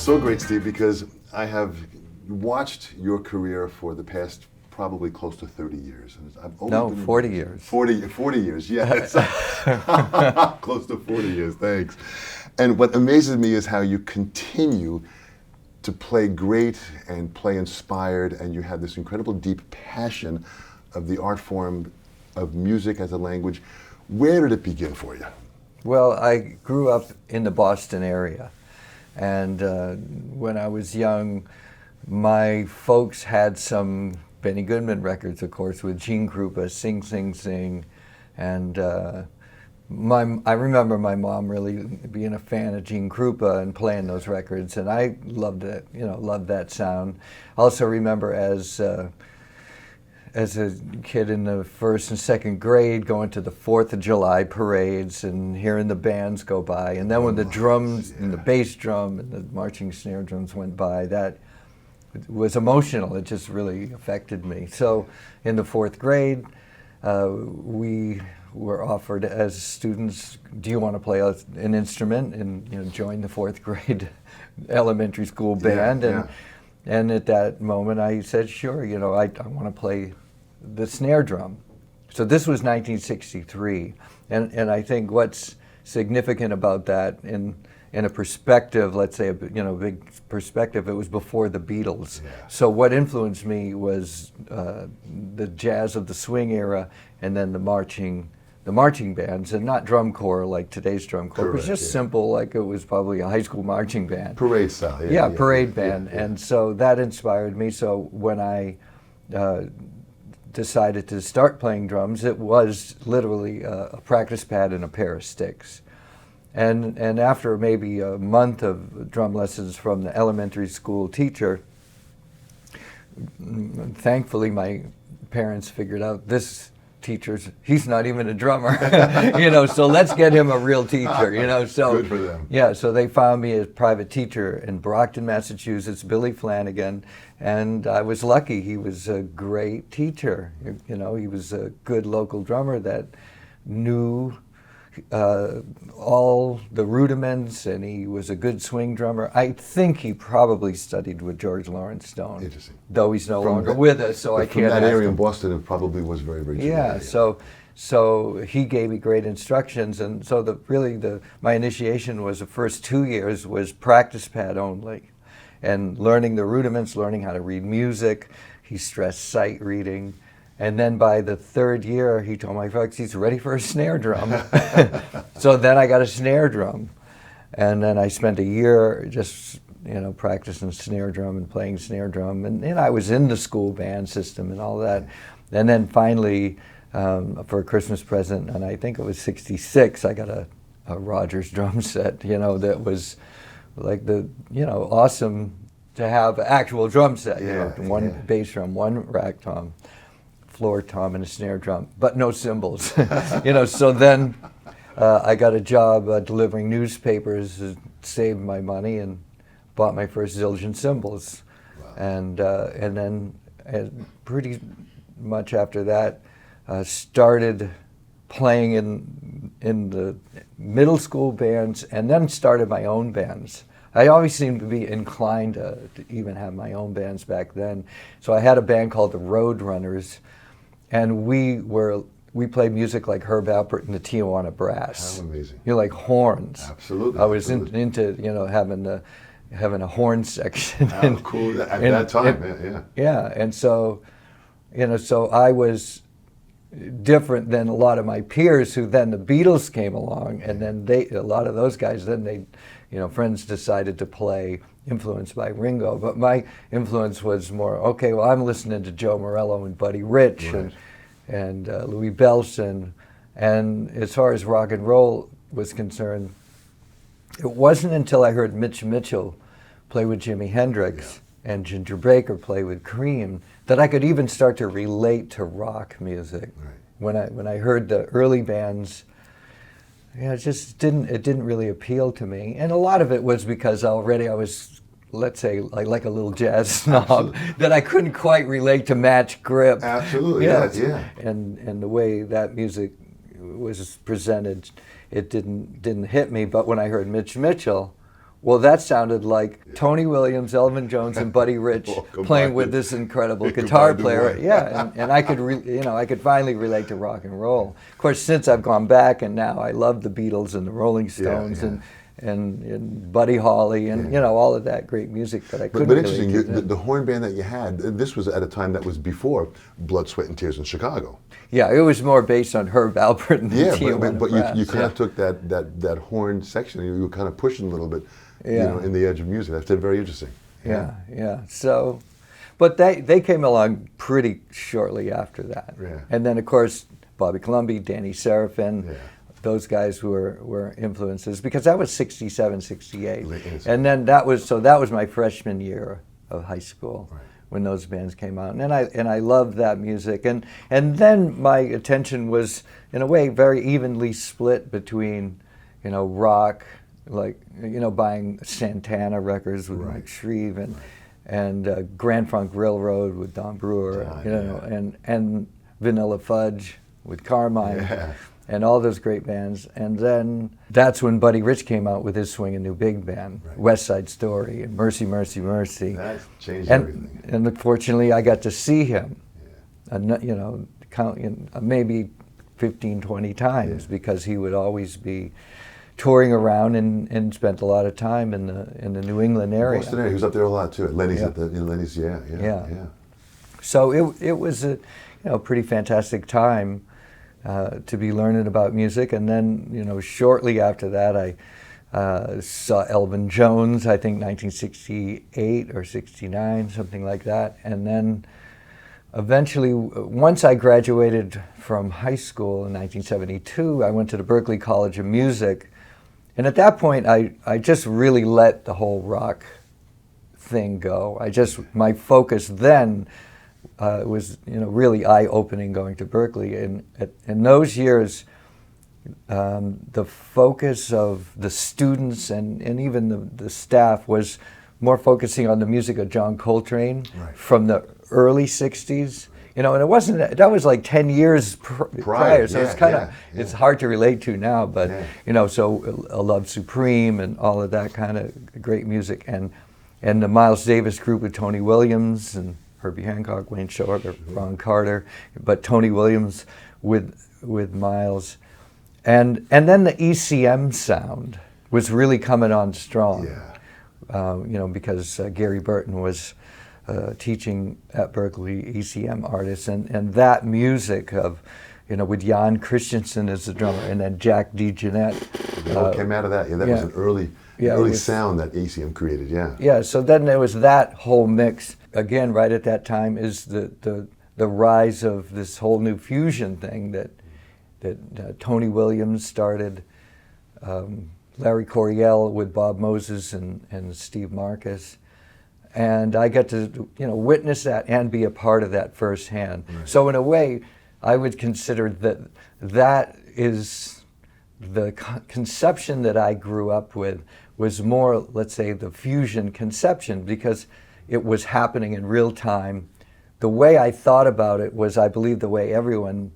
so great, Steve, because I have watched your career for the past probably close to 30 years. And I've always been 40 years. 40 years, yes. Close to 40 years, thanks. And what amazes me is how you continue to play great and play inspired, and you have this incredible deep passion of the art form of music as a language. Where did it begin for you? Well, I grew up in the Boston area, and when I was young, my folks had some Benny Goodman records, of course, with Gene Krupa, Sing, Sing, Sing, and I remember my mom really being a fan of Gene Krupa and playing those records, and I loved it, loved that sound. Also remember as a kid in the first and second grade going to the 4th of July parades and hearing the bands go by, and then when the drums and the bass drum and the marching snare drums went by, that was emotional. It just really affected me. So in the 4th grade, we were offered as students, do you want to play an instrument, and join the 4th grade elementary school band. And at that moment I said, sure, I want to play the snare drum. So this was 1963, and I think what's significant about that in a perspective, let's say a big perspective, it was before the Beatles. Yeah. So what influenced me was the jazz of the swing era, and then the marching bands, and not drum corps like today's drum corps. Correct, it was just simple, like it was probably a high school marching band. Parade style. Yeah, parade band. Yeah. And so that inspired me. So when I decided to start playing drums, it was literally a practice pad and a pair of sticks. And after maybe a month of drum lessons from the elementary school teacher, thankfully my parents figured out this teacher's, he's not even a drummer, so let's get him a real teacher, so. Good for them. Yeah, so they found me a private teacher in Brockton, Massachusetts, Billy Flanagan, and I was lucky. He was a great teacher. He was a good local drummer that knew all the rudiments, and he was a good swing drummer. I think he probably studied with George Lawrence Stone. Interesting. Though he's no longer with us, so I can't From that ask area him. in Boston, it probably was very, very Yeah, so he gave me great instructions, and so my initiation was the first 2 years was practice pad only, and learning the rudiments, learning how to read music. He stressed sight reading. And then by the 3rd year, he told my folks he's ready for a snare drum. So then I got a snare drum. And then I spent a year just, practicing snare drum and playing snare drum. And I was in the school band system and all that. And then finally, for a Christmas present, and I think it was 66, I got a Rogers drum set, that was like awesome to have an actual drum set. One bass drum, one rack tom, floor tom, and a snare drum, but no cymbals. So then I got a job delivering newspapers, saved my money, and bought my first Zildjian cymbals. Wow. And then pretty much after that, started playing in the middle school bands, and then started my own bands. I always seemed to be inclined to even have my own bands back then. So I had a band called the Roadrunners, and we played music like Herb Alpert and the Tijuana Brass. How amazing! Like horns. Absolutely. I was into having a horn section. How cool at that time! Yeah, and so so I was different than a lot of my peers who then the Beatles came along, and then a lot of those guys friends decided to play influenced by Ringo, but my influence was more, okay, well, I'm listening to Joe Morello and Buddy Rich, right, and Louis Bellson, and as far as rock and roll was concerned, it wasn't until I heard Mitch Mitchell play with Jimi Hendrix and Ginger Baker play with Cream that I could even start to relate to rock music. Right. When I heard the early bands, it just didn't really appeal to me, and a lot of it was because already I was, let's say, like a little jazz snob, that I couldn't quite relate to Match Grip. Absolutely, yeah. And the way that music was presented, it didn't hit me. But when I heard Mitch Mitchell, Well, that sounded like Tony Williams, Elvin Jones, and Buddy Rich All playing combined. with this incredible guitar Combined in player. one. Yeah, and I could, I could finally relate to rock and roll. Of course, since I've gone back, and now I love the Beatles and the Rolling Stones yeah. and Buddy Holly and all of that great music that I couldn't. But relate interesting, to the, then. the horn band that you had, this was at a time that was before Blood, Sweat, and Tears in Chicago. Yeah, it was more based on Herb Alpert and the Yeah, Tijuana but Brass, you kind of took that horn section and you were kind of pushing a little bit, in the edge of music. That's very interesting. Yeah. So, but they came along pretty shortly after that. Yeah. And then, of course, Bobby Colomby, Danny Serafin, Yeah. those guys were influences, because that was 67, 68. Late And then that was my freshman year of high school. Right. When those bands came out, and I loved that music, and then my attention was in a way very evenly split between, rock, like buying Santana records with Mike Shreve and Grand Funk Railroad with Don Brewer, and Vanilla Fudge with Carmine. Yeah. And all those great bands. And then that's when Buddy Rich came out with his swinging new big band, West Side Story and Mercy, Mercy, Mercy. That changed everything. And unfortunately, I got to see him, maybe 15, 20 times, because he would always be touring around and spent a lot of time in the New England area. Boston area. He was up there a lot too. At Lenny's, Lenny's, yeah. So it was a pretty fantastic time. To be learning about music, and then shortly after that I saw Elvin Jones, I think 1968 or 69, something like that, and then eventually, once I graduated from high school in 1972, I went to the Berklee College of Music, and at that point I just really let the whole rock thing go. My focus then was really eye-opening going to Berklee. And in those years, the focus of the students and even the staff was more focusing on the music of John Coltrane from the early 60s. And it wasn't, that was like 10 years prior, so it's kind of, it's hard to relate to now, but, so A Love Supreme and all of that kind of great music. And the Miles Davis group with Tony Williams and Herbie Hancock, Wayne Shorter, Ron Carter, but Tony Williams with Miles. And then the ECM sound was really coming on strong. Because Gary Burton was teaching at Berklee ECM artists, and that music of, with Jan Christensen as the drummer, and then Jack DeJohnette. It all came out of that. That was an early sound that ECM created. Yeah. So then there was that whole mix. Again, right at that time is the rise of this whole new fusion thing that Tony Williams started, Larry Coryell with Bob Moses and Steve Marcus, and I got to witness that and be a part of that firsthand. Right. So in a way, I would consider that is the conception that I grew up with was more, let's say, the fusion conception, because it was happening in real time. The way I thought about it was, I believe, the way everyone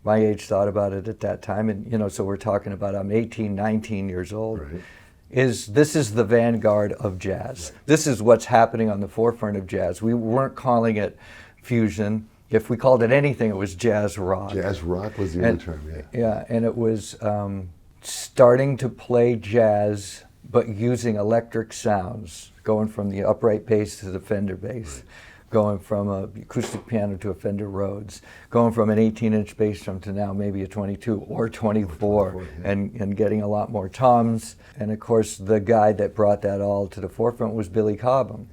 my age thought about it at that time. And, so we're talking about, I'm 18, 19 years old. Right. This is the vanguard of jazz. Right. This is what's happening on the forefront of jazz. We weren't calling it fusion. If we called it anything, it was jazz rock. Jazz rock was the other term, Yeah, and it was starting to play jazz, but using electric sounds, going from the upright bass to the Fender bass, going from a acoustic piano to a Fender Rhodes, going from an 18-inch bass drum to now maybe a 22 or 24, and getting a lot more toms. And of course, the guy that brought that all to the forefront was Billy Cobham.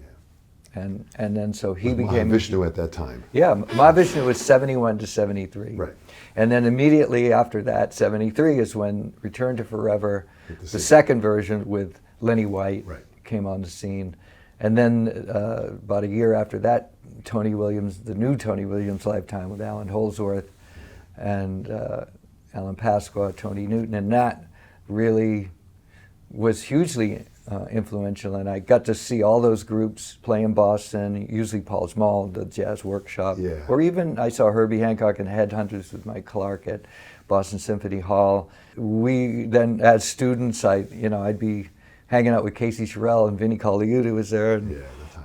And then so he became Mahavishnu at that time. Yeah, Mahavishnu was 71 to 73. Right. And then immediately after that, 73 is when Return to Forever, the second version with Lenny White, came on the scene. And then about a year after that, Tony Williams, the new Tony Williams Lifetime with Alan Holdsworth and Alan Pasqua, Tony Newton, and that really was hugely influential, and I got to see all those groups play in Boston, usually Paul's Mall, the Jazz Workshop, or even I saw Herbie Hancock and Headhunters with Mike Clark at Boston Symphony Hall. We then, as students, I'd be hanging out with Casey Sherrill, and Vinnie Colaiuta was there,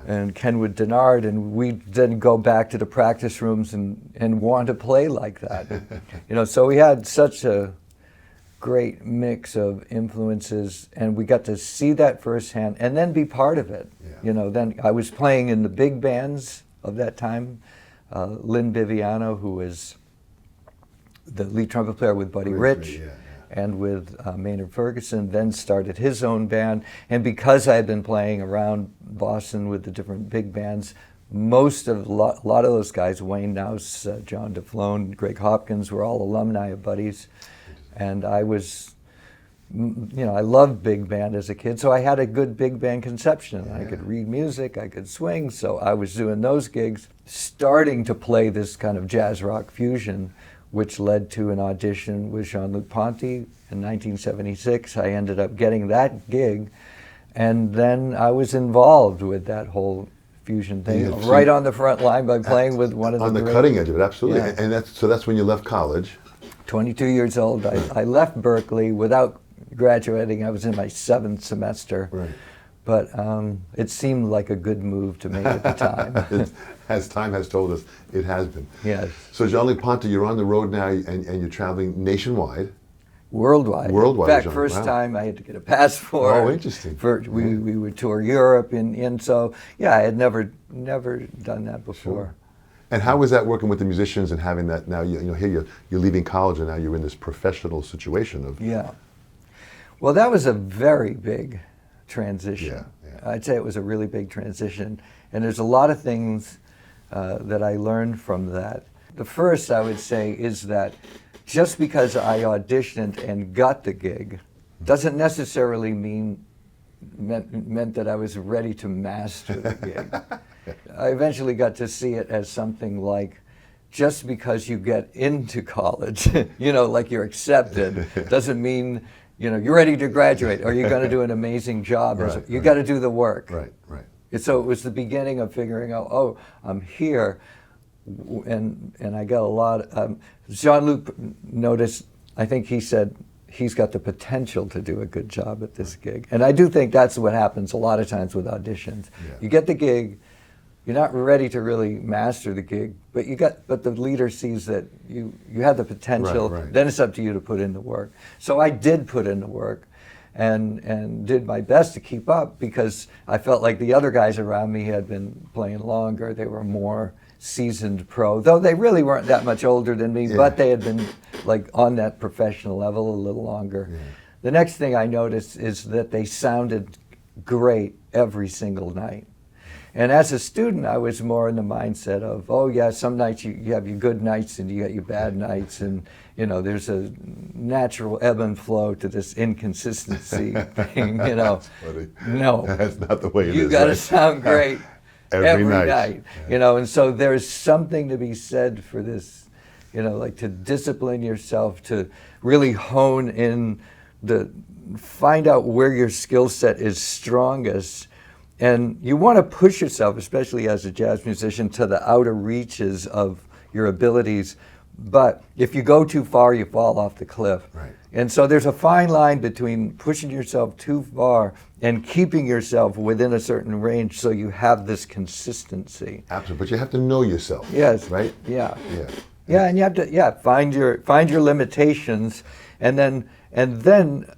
and Kenwood Denard, and we'd then go back to the practice rooms and want to play like that. So we had such a great mix of influences, and we got to see that firsthand and then be part of it. Then I was playing in the big bands of that time. Lynn Biviano, who was the lead trumpet player with Buddy Rich and with Maynard Ferguson, then started his own band. And because I had been playing around Boston with the different big bands, a lot of those guys, Wayne Nouse, John DeFlone, Greg Hopkins, were all alumni of Buddy's. And I was, I loved big band as a kid, so I had a good big band conception. I could read music, I could swing, so I was doing those gigs, starting to play this kind of jazz rock fusion, which led to an audition with Jean-Luc Ponty in 1976. I ended up getting that gig, and then I was involved with that whole fusion thing, right on the front line by playing with one of the on the cutting edge of it, absolutely. Yeah. And that's when you left college. 22 years old, I left Berkeley without graduating. I was in my 7th semester. Right. But it seemed like a good move to make at the time. As time has told us, it has been. Yes. So Jean-Luc Ponty, you're on the road now, and you're traveling nationwide. Worldwide. Worldwide. In fact, first time I had to get a passport. Oh, interesting. We would tour Europe, and so, yeah, I had never done that before. Sure. And how was that working with the musicians and having that now, here you're leaving college and now you're in this professional situation of... Yeah. Well, that was a very big transition. Yeah. I'd say it was a really big transition. And there's a lot of things that I learned from that. The first, I would say, is that just because I auditioned and got the gig doesn't necessarily meant that I was ready to master the gig. I eventually got to see it as something like, just because you get into college, like you're accepted, doesn't mean, you're ready to graduate or you're going to do an amazing job. You got to do the work. Right. So it was the beginning of figuring out, oh, I'm here, and I got a lot. Jean-Luc noticed, I think he said, he's got the potential to do a good job at this gig. And I do think that's what happens a lot of times with auditions. Yeah. You get the gig, you're not ready to really master the gig, but the leader sees that you have the potential, then it's up to you to put in the work. So I did put in the work and did my best to keep up, because I felt like the other guys around me had been playing longer. They were more seasoned pro, though they really weren't that much older than me, but they had been like on that professional level a little longer. Yeah. The next thing I noticed is that they sounded great every single night. And as a student, I was more in the mindset of, oh yeah, some nights you have your good nights and you got your bad nights, and there's a natural ebb and flow to this inconsistency thing, That's funny. No. That's not the way it is. You got to sound great every night. Yeah. And so there's something to be said for this, like to discipline yourself, to really hone in, find out where your skill set is strongest. And you want to push yourself, especially as a jazz musician, to the outer reaches of your abilities. But if you go too far, you fall off the cliff. Right. And so there's a fine line between pushing yourself too far and keeping yourself within a certain range so you have this consistency. Absolutely, but you have to know yourself. Yes. Right? Yeah. And you have to find your limitations, and then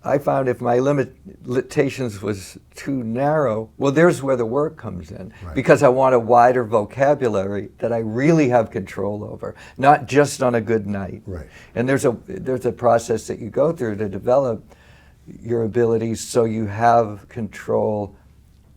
I found if my limitations was too narrow, well, there's where the work comes in, because I want a wider vocabulary that I really have control over, not just on a good night. Right. And there's a process that you go through to develop your abilities so you have control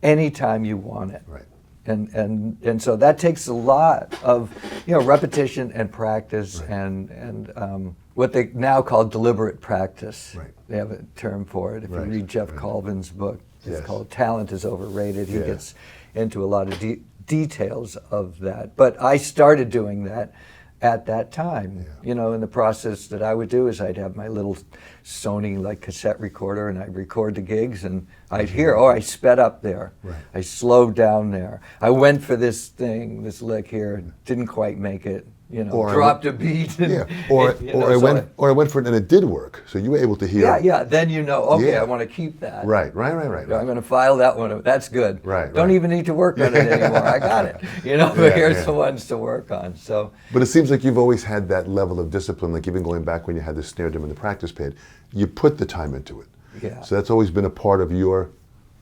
anytime you want it. Right. And so that takes a lot of repetition and practice, and what they now call deliberate practice. Right. They have a term for it. If you read Jeff Colvin's book, it's called Talent is Overrated. He gets into a lot of details of that. But I started doing that at that time. In the process that I would do is I'd have my little Sony cassette recorder, and I'd record the gigs, and I'd hear, I sped up there. I slowed down there. I went for this lick here, didn't quite make it. dropped a beat. And, yeah, or I went for it and it did work. So you were able to hear. Yeah. Then okay, I want to keep that. Right. I'm going to file that one. That's good. Right. Don't even need to work on it anymore. I got it. But here's the ones to work on. So. But it seems like you've always had that level of discipline. Like even going back when you had the snare drum and the practice pad, you put the time into it. Yeah. So that's always been a part of your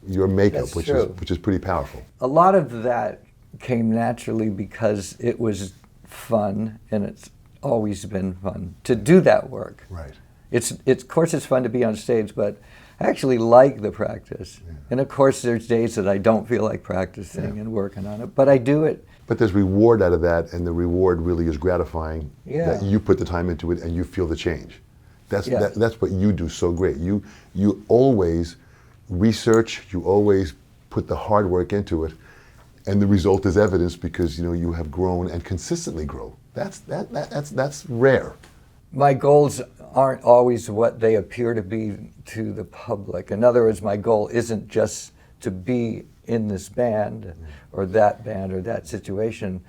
makeup, That's which true. is pretty powerful. A lot of that came naturally because it was fun, and it's always been fun to do that work. Right. It's of course it's fun to be on stage, but I actually like the practice. Yeah. And of course there's days that I don't feel like practicing and working on it, but I do it. But there's reward out of that, and the reward really is gratifying. Yeah. That you put the time into it and you feel the change. That's what you do so great. You always research, you always put the hard work into it, and the result is evidence because you have grown and consistently grow. That's rare. My goals aren't always what they appear to be to the public. In other words, my goal isn't just to be in this band or that situation.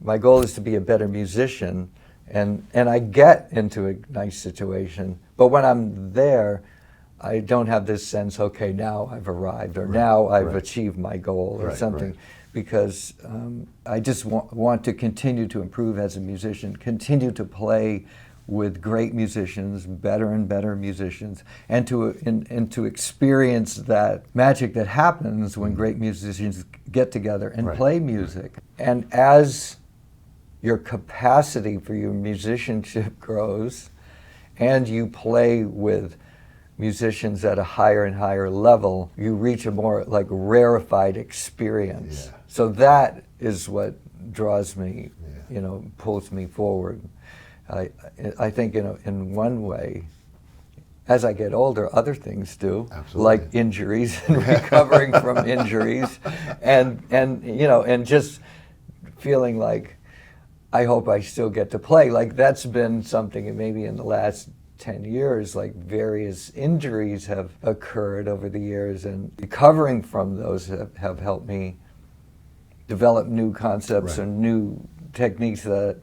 My goal is to be a better musician, and I get into a nice situation, but when I'm there, I don't have this sense, okay, now I've arrived, or now I've achieved my goal, or something, because I just want to continue to improve as a musician, continue to play with great musicians, better and better musicians, and to experience that magic that happens when great musicians get together and play music. And as your capacity for your musicianship grows, and you play with musicians at a higher and higher level, you reach a more like rarefied experience. Yeah. So that is what draws me, pulls me forward. I think in one way, as I get older, other things do, like injuries and recovering from injuries, and just feeling like I hope I still get to play. Like that's been something maybe in the last 10 years, like various injuries have occurred over the years, and recovering from those have helped me develop new concepts and new techniques that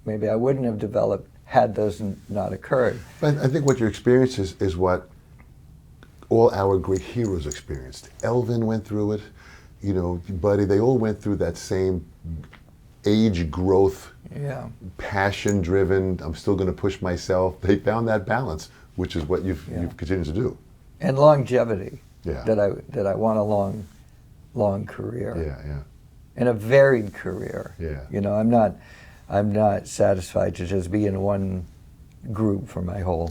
maybe I wouldn't have developed had those not occurred. I think what your experience is what all our great heroes experienced. Elvin went through it, Buddy, they all went through that same age growth, passion driven, I'm still going to push myself. They found that balance, which is what you've continued to do. And longevity, that I want a long career. Yeah. And a varied career. Yeah. I'm not satisfied to just be in one group for my whole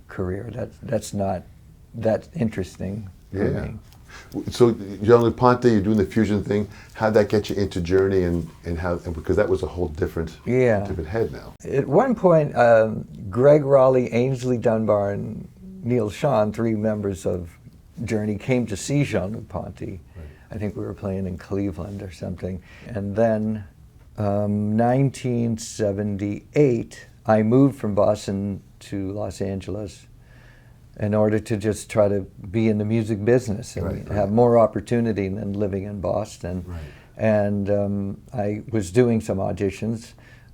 career. That's not that interesting for me. So Jean-Luc Ponty, you're doing the fusion thing. How'd that get you into Journey, and because that was a whole different head now. At one point, Greg Raleigh, Ainsley Dunbar, and Neil Sean, 3 members of Journey, came to see Jean-Luc Ponty. Right. I think we were playing in Cleveland or something. And then 1978, I moved from Boston to Los Angeles in order to just try to be in the music business and have more opportunity than living in Boston. Right. And I was doing some auditions,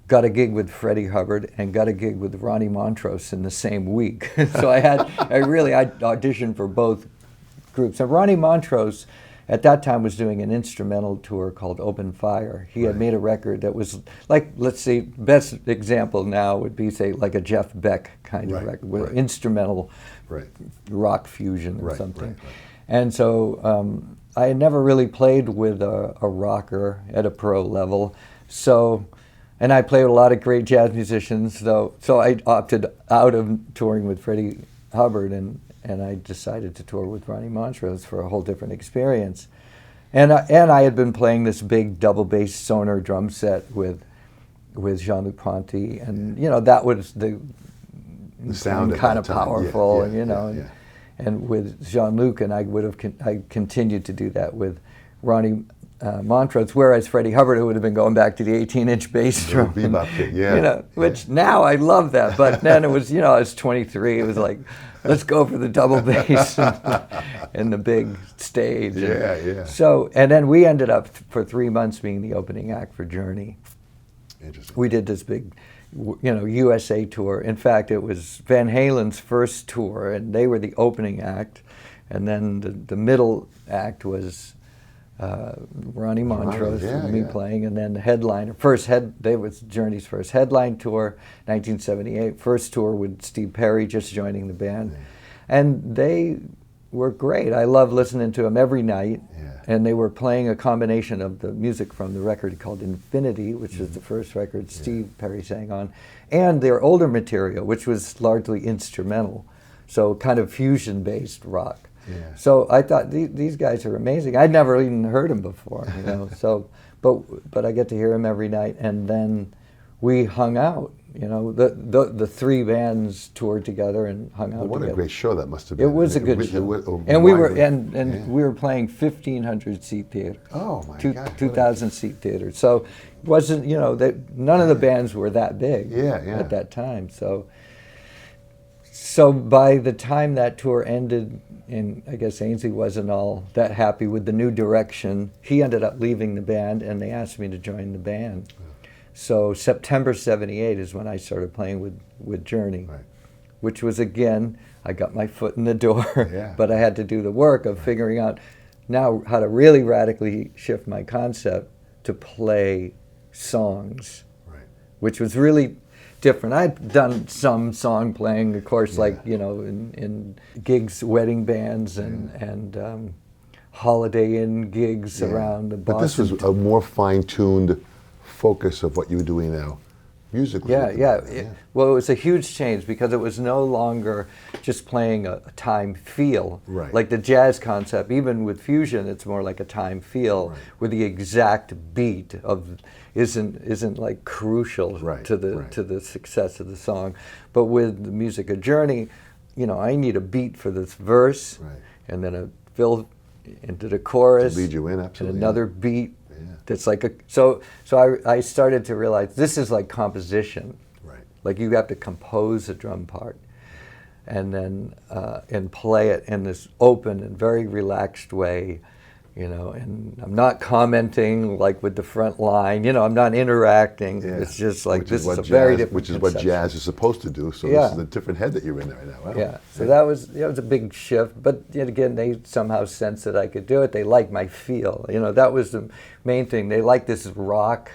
got a gig with Freddie Hubbard, and got a gig with Ronnie Montrose in the same week. So I auditioned for both groups. And Ronnie Montrose at that time was doing an instrumental tour called Open Fire. He had made a record that was like, let's see, best example now would be, say, like a Jeff Beck kind of record, with instrumental rock fusion or something. Right. And so I had never really played with a rocker at a pro level. So, and I played with a lot of great jazz musicians, so I opted out of touring with Freddie Hubbard, and I decided to tour with Ronnie Montrose for a whole different experience. And I had been playing this big double bass Sonar drum set with Jean-Luc Ponty, and that was the sound kind of powerful, and with Jean-Luc, and I continued to do that with Ronnie Montrose, whereas Freddie Hubbard would have been going back to the 18-inch bass drum. Which now I love that, but then it was, I was 23, it was like, let's go for the double bass and the big stage. Yeah. So, and then we ended up for 3 months being the opening act for Journey. Interesting. We did this big, USA tour. In fact, it was Van Halen's first tour, and they were the opening act. And then the middle act was Ronnie Montrose, me playing, and then the headliner, they was Journey's first headline tour, 1978, first tour with Steve Perry just joining the band. Yeah. And they were great. I loved listening to them every night. Yeah. And they were playing a combination of the music from the record called Infinity, which was the first record Steve Perry sang on, and their older material, which was largely instrumental, so kind of fusion-based rock. Yeah. So I thought these guys are amazing. I'd never even heard them before, So, but I get to hear them every night, and then we hung out. The three bands toured together and hung out. What together. a great show that must have been. It was a good show, and we were playing 1,500 seat theater. Oh my God! 2,000 seat theater. So it wasn't none of the bands were that big at that time. So by the time that tour ended, and I guess Ainsley wasn't all that happy with the new direction, he ended up leaving the band, and they asked me to join the band. So September 78 is when I started playing with Journey, which was, again, I got my foot in the door, but I had to do the work of figuring out now how to really radically shift my concept to play songs, which was really different. I'd done some song playing, of course, in gigs, wedding bands, and Holiday Inn gigs around the Boston. But this was a more fine-tuned focus of what you were doing now, musically. Well, it was a huge change because it was no longer just playing a time feel. Right. Like the jazz concept, even with fusion, it's more like a time feel where the exact beat of isn't like crucial to the success of the song. But with the music of Journey, I need a beat for this verse, and then a fill into the chorus, to lead you in, absolutely, and another beat. That's like I started to realize this is like composition. Like you have to compose a drum part, and then and play it in this open and very relaxed way, And I'm not commenting like with the front line. I'm not interacting. It's just like this is a very different. Which is what jazz is supposed to do. So this is a different head that you're in right now. Wow. Yeah. So that was a big shift. But yet again, they somehow sensed that I could do it. They liked my feel. That was the main thing. They liked this rock,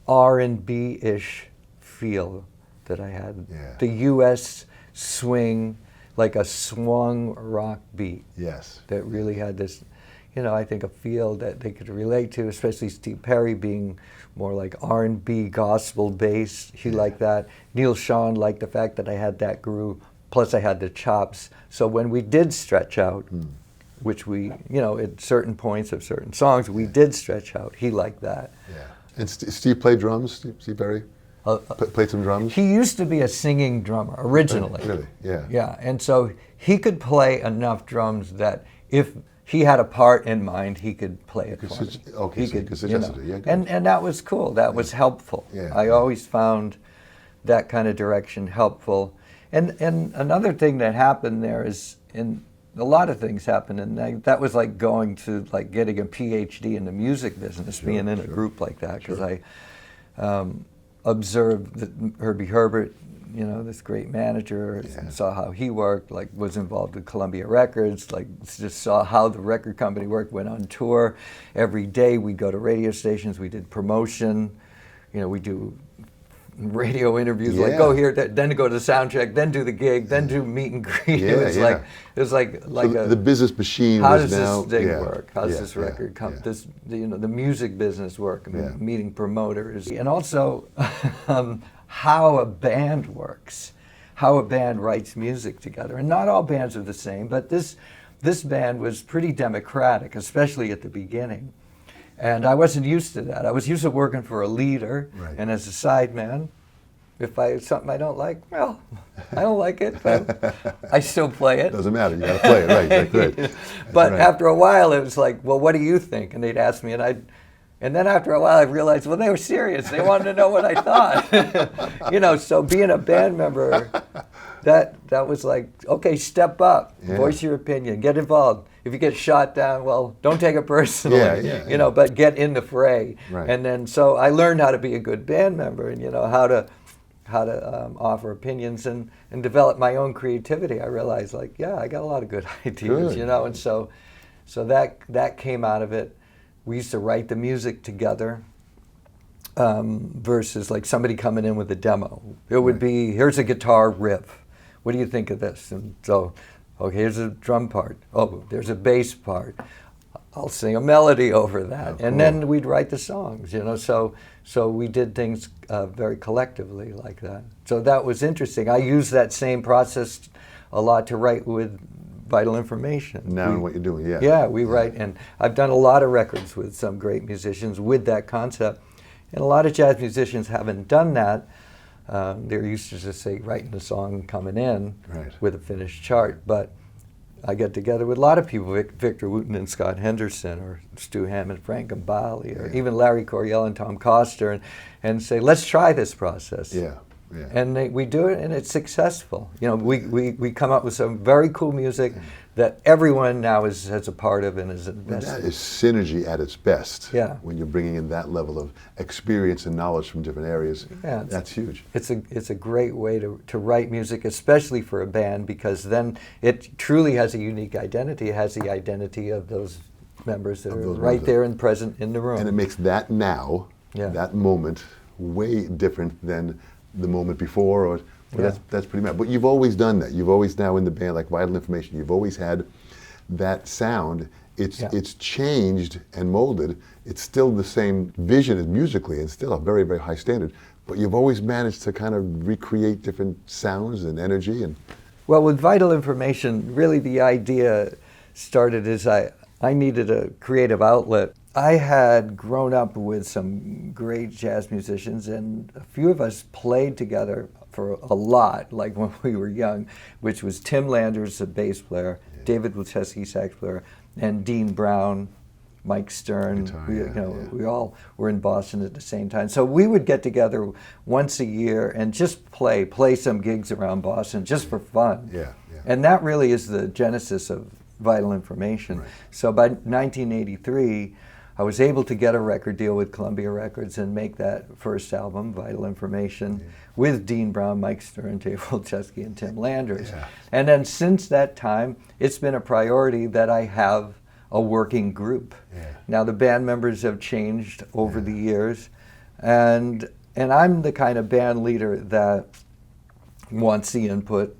R&B-ish feel that I had. Yeah. The U.S. swing, like a swung rock beat. Yes. That really had this. I think a feel that they could relate to, especially Steve Perry being more like R&B gospel based. He liked that. Neil Schon liked the fact that I had that groove, plus I had the chops. So when we did stretch out, which we, at certain points of certain songs, we did stretch out. He liked that. Yeah. And Steve played drums, Steve Perry? Played some drums? He used to be a singing drummer originally. Really? Yeah. Yeah, and so he could play enough drums that if he had a part in mind, he could play it for me. Okay, he could suggest it. Yeah, good. And that was cool. That was helpful. Yeah, I always found that kind of direction helpful. And another thing that happened there is, a lot of things happened, and that was like going to like getting a PhD in the music business, being in a group like that, because I observed that Herbie Herbert, this great manager, saw how he worked, like was involved with Columbia Records, like just saw how the record company worked, went on tour. Every day we'd go to radio stations, we did promotion, we do radio interviews, like go here, then go to the sound check, then do the gig, then do meet and greet. It was like so the business machine how was does now, this thing work? How does this record come? This the music business work, meeting promoters, and also how a band works, how a band writes music together. And not all bands are the same, but this band was pretty democratic, especially at the beginning. And I wasn't used to that. I was used to working for a leader, and as a sideman, if something I don't like, well, I don't like it, but I still play it. Doesn't matter, you got to play it, right? Good. But after a while, it was like, well, what do you think? And they'd ask me, and then after a while, I realized, well, they were serious. They wanted to know what I thought. So being a band member, that was like, okay, step up, voice your opinion, get involved. if you get shot down, well, don't take it personally, Yeah, but get in the fray. Right. And then so I learned how to be a good band member, and how to offer opinions and develop my own creativity. I realized, like, I got a lot of good ideas, Good. and so that came out of it. We used to write the music together. Versus like somebody coming in with a demo. It would be, here's a guitar riff. What do you think of this? And so, okay, here's a drum part. Oh, there's a bass part. I'll sing a melody over that. Oh, cool. And then we'd write the songs, So we did things very collectively like that. So that was interesting. I used that same process a lot to write with Vital Information. Now what you're doing, Yeah, we write, and I've done a lot of records with some great musicians with that concept. And a lot of jazz musicians haven't done that. They're used to just say writing the song coming in with a finished chart. But I get together with a lot of people, Victor Wooten and Scott Henderson, or Stu Hammond, Frank Gambale, or even Larry Coryell and Tom Coster, and say, let's try this process. And we do it, and it's successful. We come up with some very cool music that everyone now has a part of and is invested. That is synergy at its best. Yeah. When you're bringing in that level of experience and knowledge from different areas, that's huge. It's a great way to write music, especially for a band, because then it truly has a unique identity. It has the identity of those members that are right there and present in the room. And it makes that now, that moment, way different than the moment before, that's pretty mad. But you've always done that. You've always now in the band, like Vital Information, you've always had that sound. It's changed and molded. It's still the same vision as musically, and still a very, very high standard. But you've always managed to kind of recreate different sounds and energy. And well, with Vital Information, really the idea started as I needed a creative outlet. I had grown up with some great jazz musicians, and a few of us played together for a lot, like when we were young, which was Tim Landers, the bass player, David Wilczewski, sax player, and Dean Brown, Mike Stern. Guitar, we all were in Boston at the same time. So we would get together once a year and just play some gigs around Boston just for fun. And that really is the genesis of Vital Information. So by 1983, I was able to get a record deal with Columbia Records and make that first album, Vital Information, with Dean Brown, Mike Stern, Dave Wilczewski, and Tim Landers. And then since that time, it's been a priority that I have a working group. Now the band members have changed over the years, and I'm the kind of band leader that wants the input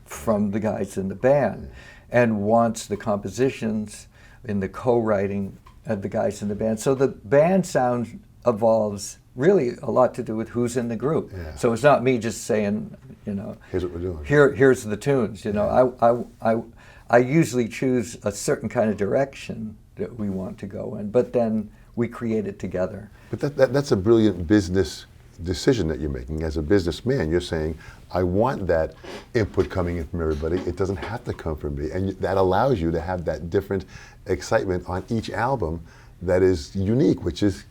from the guys in the band and wants the compositions and the co-writing of the guys in the band. So the band sound evolves really a lot to do with who's in the group. So it's not me just saying, here's what we're doing. Here's the tunes. I usually choose a certain kind of direction that we want to go in, but then we create it together. But that's a brilliant business decision that you're making. As a businessman, you're saying, I want that input coming in from everybody. It doesn't have to come from me. And that allows you to have that different excitement on each album that is unique, which is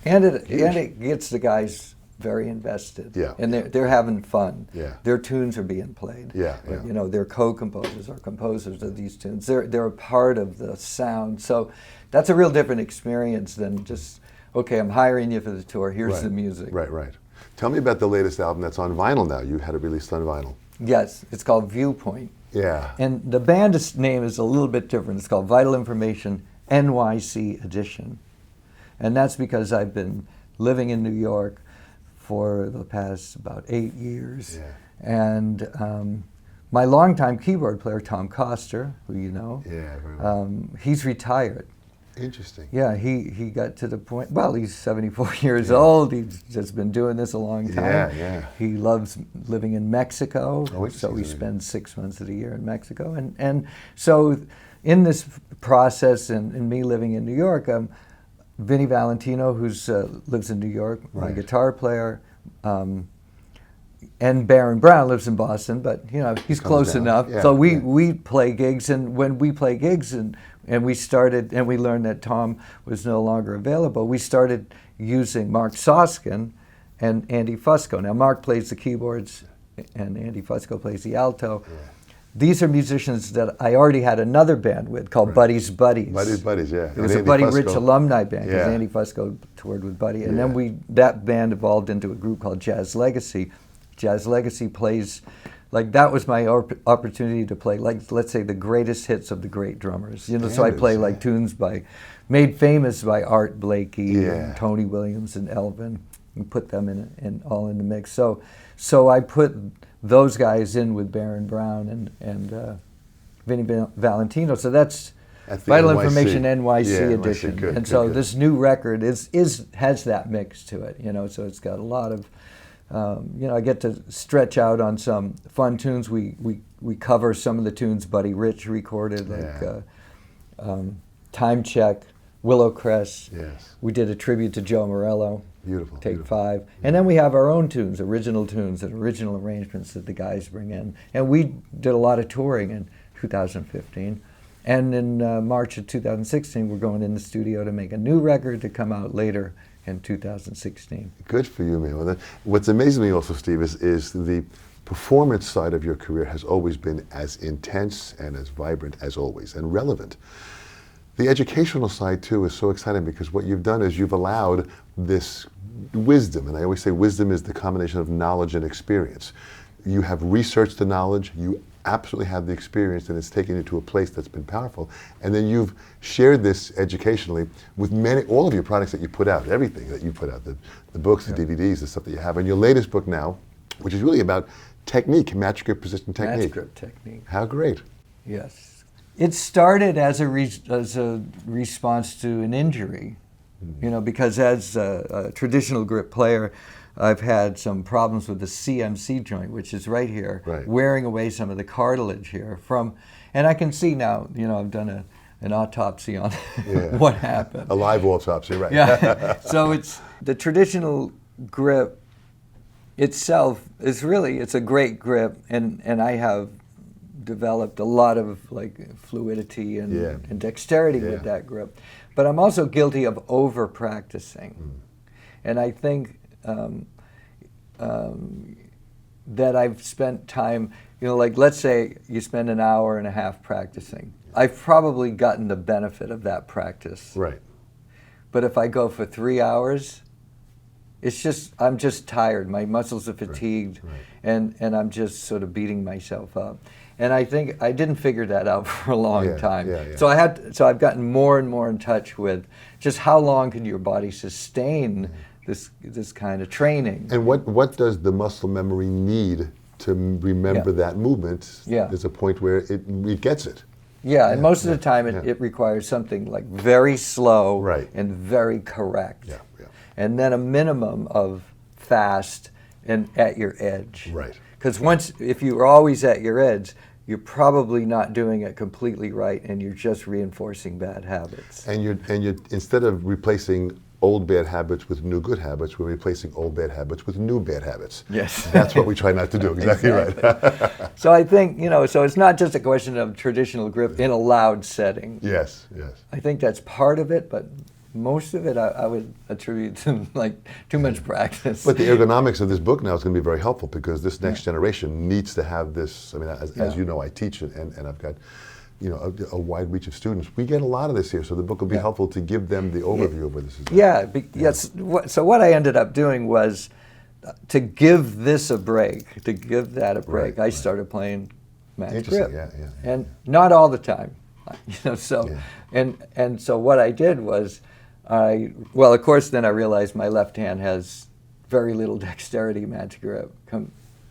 and it gets the guys very invested. And they're having fun. Their tunes are being played. They're co-composers or composers of these tunes. They're a part of the sound. So that's a real different experience than just, okay, I'm hiring you for the tour, here's the music. Right. Tell me about the latest album that's on vinyl now. You had it released on vinyl. Yes, it's called Viewpoint. Yeah. And the band's name is a little bit different. It's called Vital Information NYC Edition. And that's because I've been living in New York for the past about 8 years. And my longtime keyboard player, Tom Coster, who you know, he's retired. Interesting. Yeah, he got to the point, well, he's 74 years old. He's just been doing this a long time. He loves living in Mexico, so he spends 6 months of the year in Mexico. And so in this process and me living in New York, Vinnie Valentino, who lives in New York, my guitar player, and Baron Brown lives in Boston, but he's close enough. So we play gigs, and when we play gigs and we started, and we learned that Tom was no longer available, we started using Mark Soskin and Andy Fusco. Now Mark plays the keyboards and Andy Fusco plays the alto. these are musicians that I already had another band with called Buddies. Buddies, yeah. It was a Buddy Rich alumni band because Yeah. Andy Fusco toured with Buddy. And Yeah. then that band evolved into a group called Jazz Legacy. Jazz Legacy plays, like that was my opportunity to play, like, let's say the greatest hits of the great drummers. So I play like tunes made famous by Art Blakey and Tony Williams and Elvin, and put them in all in the mix. So I put those guys in with Baron Brown and Vinnie Valentino. So that's Vital NYC. Information NYC edition. NYC, good, so good. this new record has that mix to it, so it's got a lot of, I get to stretch out on some fun tunes. We cover some of the tunes Buddy Rich recorded, like Time Check, Willow Crest. Yes. We did a tribute to Joe Morello. Beautiful. Take 5. And then we have our own tunes, original tunes and original arrangements that the guys bring in. And we did a lot of touring in 2015. And in March of 2016, we're going in the studio to make a new record to come out later in 2016. Good for you, man. Well, what's amazing me also, Steve, is the performance side of your career has always been as intense and as vibrant as always, and relevant. The educational side, too, is so exciting because what you've done is you've allowed this wisdom, and I always say wisdom is the combination of knowledge and experience. You have researched the knowledge, you absolutely have the experience, and it's taken you to a place that's been powerful. And then you've shared this educationally with all of your products that you put out, everything that you put out, the books, the DVDs, the stuff that you have. And your latest book now, which is really about technique, match grip position technique. Match grip technique. How great. Yes. It started as a response to an injury, because as a traditional grip player, I've had some problems with the CMC joint, which is right here, wearing away some of the cartilage here and I can see now, I've done an autopsy on what happened. A live autopsy, right. Yeah. So it's the traditional grip itself is it's a great grip, and I have developed a lot of fluidity and dexterity with that grip. But I'm also guilty of over practicing. And I think that I've spent time, let's say you spend an hour and a half practicing. I've probably gotten the benefit of that practice. Right. But if I go for 3 hours, I'm just tired. My muscles are fatigued, and I'm just sort of beating myself up. And I think I didn't figure that out for a long time. So I've gotten more and more in touch with just how long can your body sustain this kind of training. And what does the muscle memory need to remember that movement? There's a point where it gets it. Yeah, and most of the time it requires something like very slow and very correct. And then a minimum of fast and at your edge. Right. Because if you're always at your edge, you're probably not doing it completely right, and you're just reinforcing bad habits. And you're instead of replacing old bad habits with new good habits, we're replacing old bad habits with new bad habits. Yes. That's what we try not to do. Exactly. Right. So I think, so it's not just a question of traditional grip in a loud setting. Yes. I think that's part of it, but most of it I would attribute to too much practice. But the ergonomics of this book now is going to be very helpful because this next generation needs to have this. I mean, as you know, I teach it, and I've got a wide reach of students. We get a lot of this here, so the book will be helpful to give them the overview of where this is going. Yes. So what I ended up doing was to give this a break, to give that a break. I started playing match grip, and not all the time, and so what I did was. Of course, then I realized my left hand has very little dexterity match grip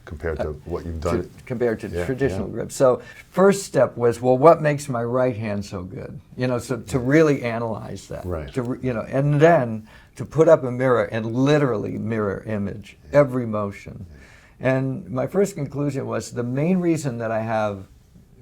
compared to what you've done. Compared to traditional grip. So first step was, what makes my right hand so good? So to really analyze that. Right. And then to put up a mirror and literally mirror image every motion. And my first conclusion was the main reason that I have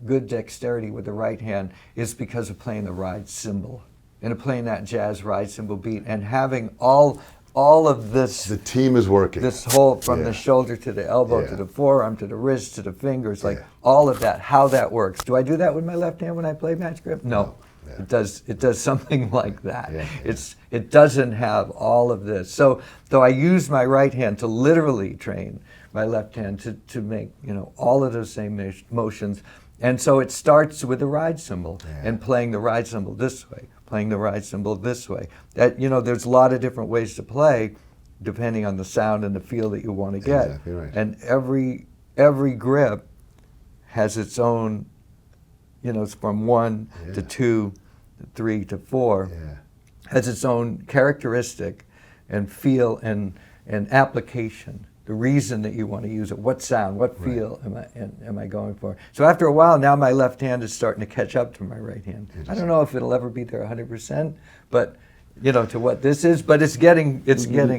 good dexterity with the right hand is because of playing the ride cymbal. And playing that jazz ride cymbal beat and having all of this. The team is working. This whole, from the shoulder to the elbow to the forearm to the wrist to the fingers, all of that, how that works. Do I do that with my left hand when I play match grip? No. It does something like that. It doesn't have all of this. So I use my right hand to literally train my left hand to make all of those same motions. And so it starts with the ride cymbal Yeah. and playing the ride cymbal this way, playing the ride cymbal this way. That, you know, there's a lot of different ways to play depending on the sound and the feel that you want to get. Exactly right. And every grip has its own, you know, it's from 1 to 2 to 3 to 4, Yeah. has its own characteristic and feel and application. The reason that you want to use it, what sound, what feel am I going for? So after a while, now my left hand is starting to catch up to my right hand. I don't know if it'll ever be there 100%, but you know, to what this is, but it's getting.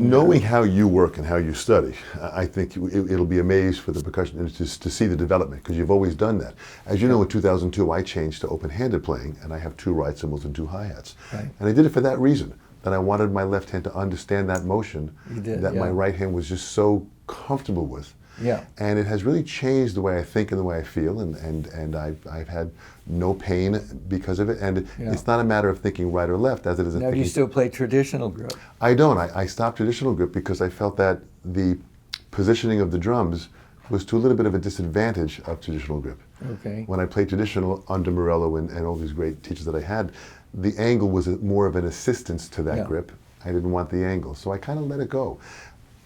Knowing how you work and how you study, I think it'll be amazed for the percussionists to see the development, because you've always done that. As you know, in 2002, I changed to open-handed playing, and I have 2 ride cymbals and 2 hi-hats. Right. And I did it for that reason, that I wanted my left hand to understand that motion that my right hand was just so comfortable with. Yeah. And it has really changed the way I think and the way I feel, and I've had no pain because of it. And it's not a matter of thinking right or left as it is Now, thinking. do you still play traditional grip? I don't. I stopped traditional grip because I felt that the positioning of the drums was to a little bit of a disadvantage of traditional grip. Okay. When I played traditional under Morello and all these great teachers that I had, the angle was more of an assistance to that grip. I didn't want the angle, so I kind of let it go.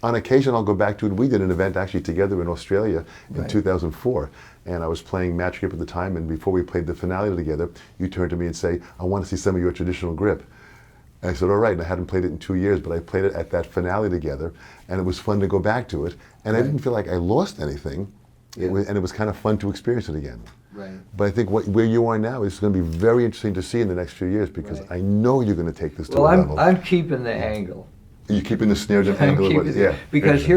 On occasion, I'll go back to it. We did an event actually together in Australia in 2004, and I was playing match grip at the time, and before we played the finale together, you turned to me and say, I want to see some of your traditional grip. And I said, all right, and I hadn't played it in 2 years, but I played it at that finale together, and it was fun to go back to it, and I didn't feel like I lost anything, and it was kind of fun to experience it again. Right. But I think where you are now is going to be very interesting to see in the next few years, because I know you're going to take this to a level. I'm keeping the angle. You're keeping the snare drum angle of it, Because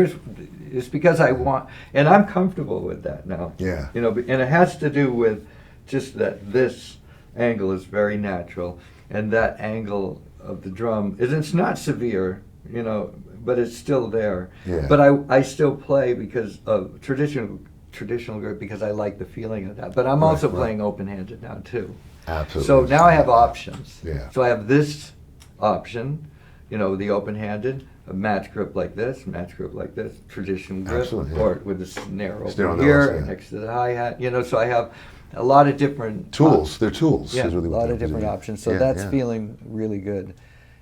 it's because I want, and I'm comfortable with that now. Yeah. You know, and it has to do with just that this angle is very natural, and that angle of the drum it's not severe, you know, but it's still there. Yeah. But I still play because of traditional grip, because I like the feeling of that. But I'm also playing open-handed now too. Absolutely. So now I have options. Yeah. So I have this option, you know, the open-handed, a match grip like this, traditional grip, Absolutely, or with the snare over on the here left, next to the hi-hat. You know, so I have a lot of different tools. They're tools. Yeah, is really a what lot they're of different doing. options. So that's feeling really good,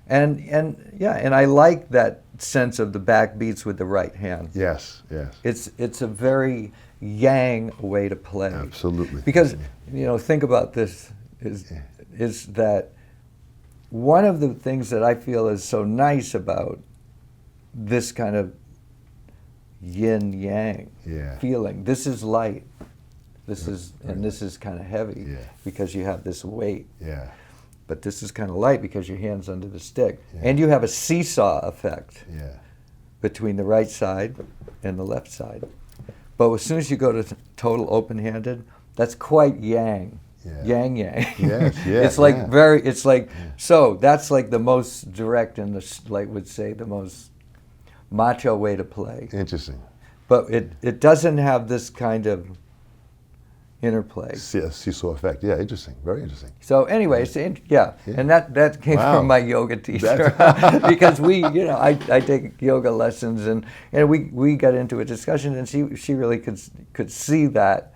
and I like that sense of the back beats with the right hand. Yes. It's a very yang way to play. Absolutely. Because, you know, think about this, is that one of the things that I feel is so nice about this kind of yin-yang feeling, this is light, this is kind of heavy because you have this weight. Yeah. But this is kind of light because your hand's under the stick. And you have a seesaw effect between the right side and the left side. But as soon as you go to total open-handed, that's quite yang. Yang. Yes, it's like so that's like the most direct and would say the most macho way to play. Interesting. But it doesn't have this kind of interplay. Seesaw effect. Yeah, interesting. Very interesting. So anyways, and that came from my yoga teacher because I take yoga lessons and we got into a discussion and she really could see that.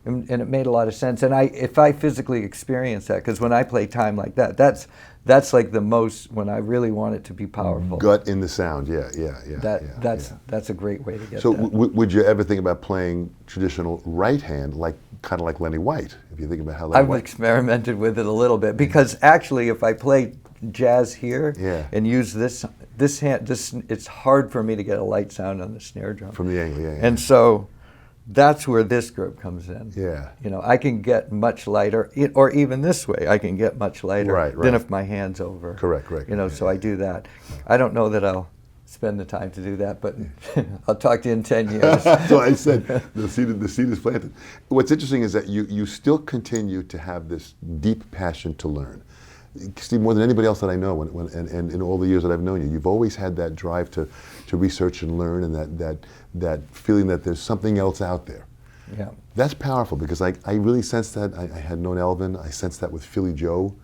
And it made a lot of sense. And if I physically experience that, because when I play time like that, that's like the most, when I really want it to be powerful. Gut in the sound, That's a great way to get so that. Would you ever think about playing traditional right hand, kind of like Lenny White, if you think about how Lenny White... I've experimented with it a little bit, because actually if I play jazz here and use this hand, it's hard for me to get a light sound on the snare drum. From the angle, And so that's where this grip comes in. Yeah. You know, I can get much lighter, or even this way, I can get much lighter than if my hand's over. Correct. You know, so I do that. I don't know that I'll spend the time to do that, but I'll talk to you in 10 years. So I said, the seed is planted. What's interesting is that you still continue to have this deep passion to learn. Steve, more than anybody else that I know, and in all the years that I've known you, you've always had that drive to research and learn, and that feeling that there's something else out there. Yeah. That's powerful, because I really sensed that. I had known Elvin. I sensed that with Philly Joe.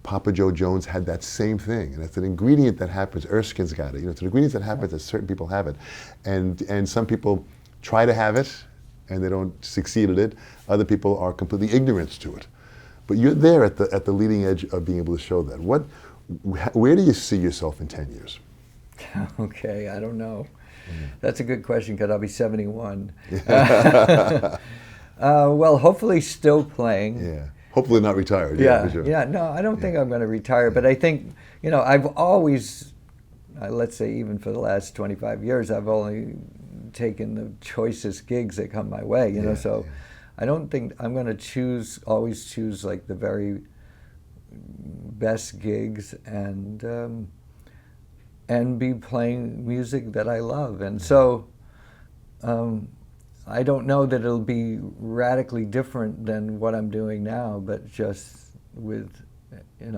Papa Joe Jones had that same thing, and it's an ingredient that happens. Erskine's got it. You know, it's an ingredient that happens that certain people have it, and some people try to have it, and they don't succeed at it. Other people are completely ignorant to it. But you're there at the leading edge of being able to show that. Where do you see yourself in 10 years? Okay, I don't know. That's a good question because I'll be 71. Well, hopefully still playing. Yeah. Hopefully not retired. Yeah, for sure. yeah. No, I don't think I'm going to retire, but I think, I've always, let's say even for the last 25 years, I've only taken the choicest gigs that come my way, so I don't think I'm going to always choose like the very best gigs and be playing music that I love. And so I don't know that it'll be radically different than what I'm doing now, but just with,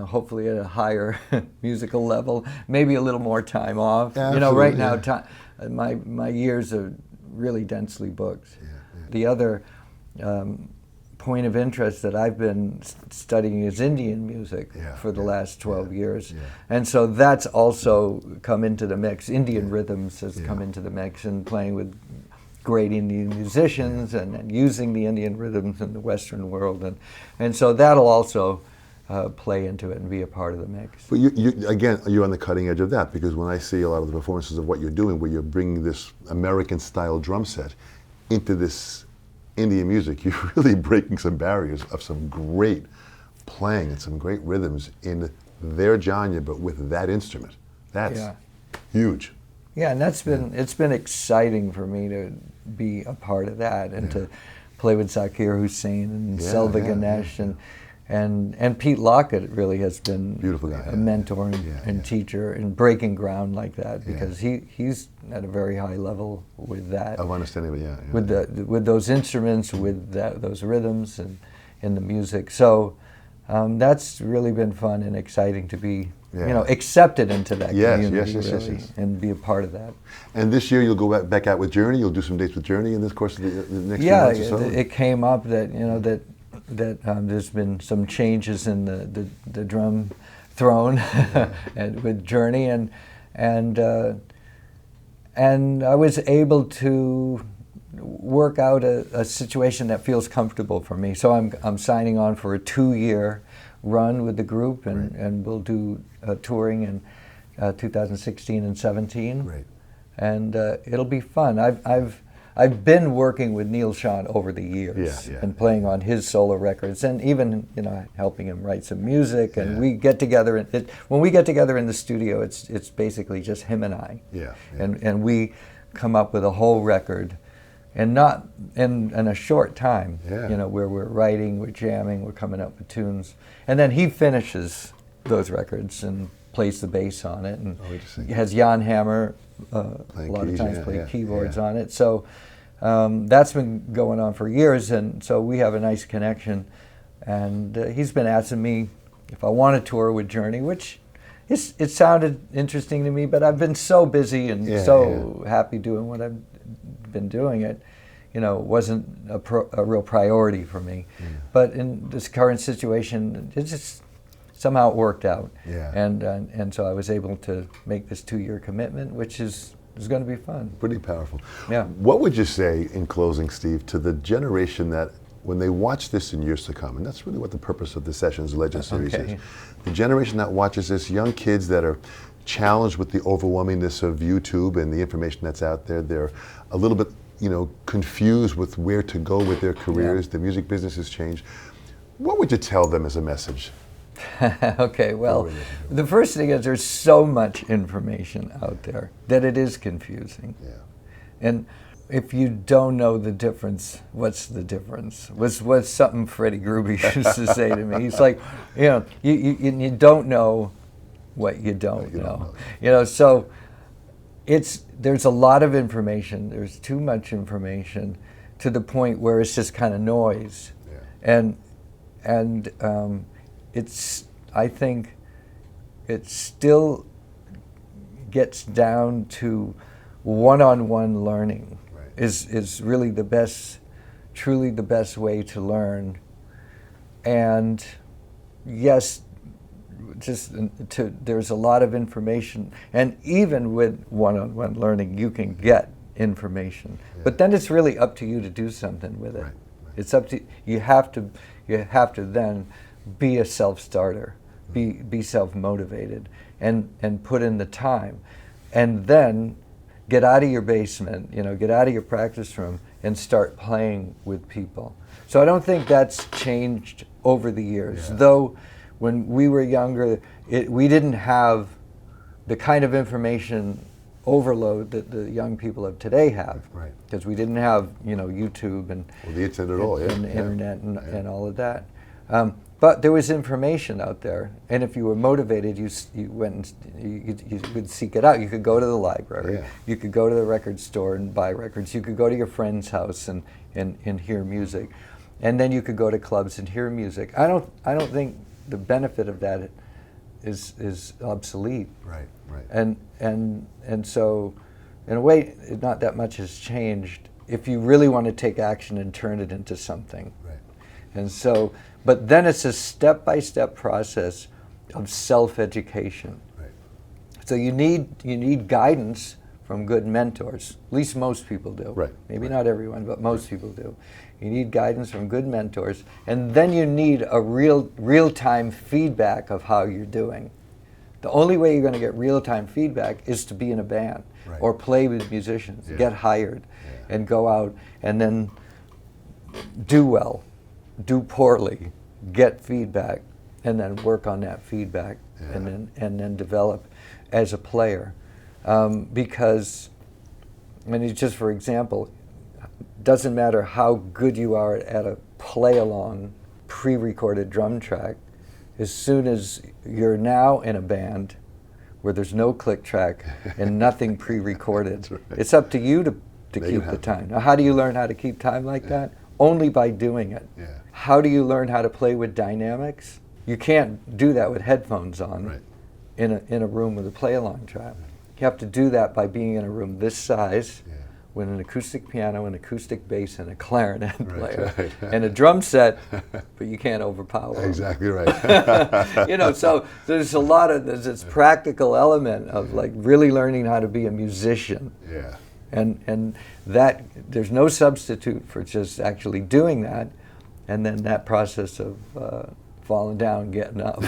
hopefully at a higher musical level, maybe a little more time off. Absolutely, Right now, my years are really densely booked. The other point of interest that I've been studying is Indian music for the last 12 years. And so that's also come into the mix. Indian rhythms has come into the mix, and playing with great Indian musicians and using the Indian rhythms in the Western world. And so that'll also play into it and be a part of the mix. But you're on the cutting edge of that, because when I see a lot of the performances of what you're doing, where you're bringing this American-style drum set into this Indian music, you're really breaking some barriers of some great playing and some great rhythms in their genre, but with that instrument. That's huge. Yeah, and it's been exciting for me to be a part of that and to play with Zakir Hussain and Selva Ganesh and Pete Lockett really has been beautiful guy, a mentor and teacher in breaking ground like that, because he's at a very high level with that. Of understanding, with those instruments, with those rhythms and in the music. So that's really been fun and exciting to be accepted into that community and be a part of that. And this year you'll go back out with Journey. You'll do some dates with Journey in this course of the next few months or so. It came up that that there's been some changes in the drum throne and with Journey, and I was able to work out a situation that feels comfortable for me. So I'm signing on for a 2-year run with the group, and we'll do touring in 2016 and 17. Great. And it'll be fun. I've been working with Neil Schon over the years and playing on his solo records, and even helping him write some music. And we get together. When we get together in the studio, it's basically just him and I. And we come up with a whole record, and not in a short time. Where we're writing, we're jamming, we're coming up with tunes, and then he finishes those records and plays the bass on it, and has Jan Hammer a lot of times play keyboards on it. So that's been going on for years, and so we have a nice connection. And he's been asking me if I want to tour with Journey, which it sounded interesting to me, but I've been so busy and happy doing what I've been doing. It wasn't a real priority for me. But in this current situation, it just somehow it worked out. And so I was able to make this 2-year commitment, which is going to be fun. Pretty powerful. Yeah. What would you say in closing, Steve, to the generation that when they watch this in years to come, and that's really what the purpose of the Sessions Legend series is, the generation that watches this, young kids that are challenged with the overwhelmingness of YouTube and the information that's out there, they're a little bit confused with where to go with their careers, the music business has changed. What would you tell them as a message? Okay, well, the first thing is there's so much information out there that it is confusing. And if you don't know the difference, what's the difference? Was something Freddie Gruby used to say to me. He's like, you don't know what you don't know. So there's a lot of information. There's too much information to the point where it's just kind of noise. And I think it still gets down to one-on-one learning is really truly the best way to learn. And yes, there's a lot of information, and even with one-on-one learning, you can get information. But then it's really up to you to do something with it. Right. It's up to you have to then be a self-starter, be self-motivated, and put in the time, and then get out of your basement, get out of your practice room and start playing with people. So I don't think that's changed over the years. Yeah. Though when we were younger, we didn't have the kind of information overload that the young people of today have. Right. Because we didn't have, YouTube and The internet at all, yeah. and the internet and all of that. But there was information out there, and if you were motivated, you went and you could seek it out. You could go to the library. Yeah. You could go to the record store and buy records. You could go to your friend's house and hear music, and then you could go to clubs and hear music. I don't think the benefit of that is obsolete. Right. And so, in a way, not that much has changed if you really want to take action and turn it into something. Right. And so, but then it's a step-by-step process of self-education. Right. So you need guidance from good mentors. At least most people do. Right. Maybe not everyone, but most people do. You need guidance from good mentors, and then you need a real-time feedback of how you're doing. The only way you're going to get real-time feedback is to be in a band, right, or play with musicians, yeah, get hired, yeah, and go out and then do well, do poorly, get feedback, and then work on that feedback, yeah, and then develop as a player. Because, just for example, doesn't matter how good you are at a play-along, pre-recorded drum track, as soon as you're now in a band where there's no click track and nothing pre-recorded, right, it's up to you to Make keep it the happen. time. Now, how do you learn how to keep time like that? Only by doing it. Yeah. How do you learn how to play with dynamics? You can't do that with headphones on, Right, in a room with a play-along track. You have to do that by being in a room this size, yeah, with an acoustic piano, an acoustic bass, and a clarinet Right, player, right. and a drum set, but you can't overpower 'em. Exactly right. So there's a lot of this practical element of like really learning how to be a musician, Yeah. and that there's no substitute for just actually doing that, and then that process of falling down, getting up,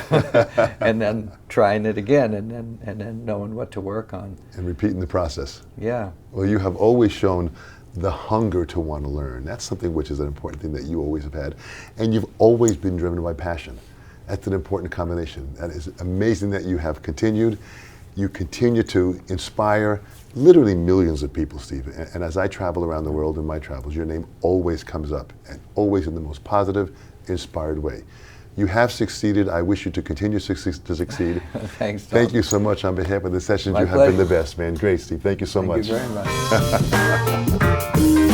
and then trying it again, and then knowing what to work on. And repeating the process. Yeah. Well, you have always shown the hunger to want to learn. That's something which is an important thing that you always have had. And you've always been driven by passion. That's an important combination. That is amazing that you have continued. You continue to inspire literally millions of people, Steve. And as I travel around the world in my travels, your name always comes up, and always in the most positive, inspired way. You have succeeded. I wish you to continue to succeed. Thanks, Tom. Thank you so much on behalf of the sessions. My You have been pleasure. the best, man. Great, Steve. Thank you so much. Thank you very much.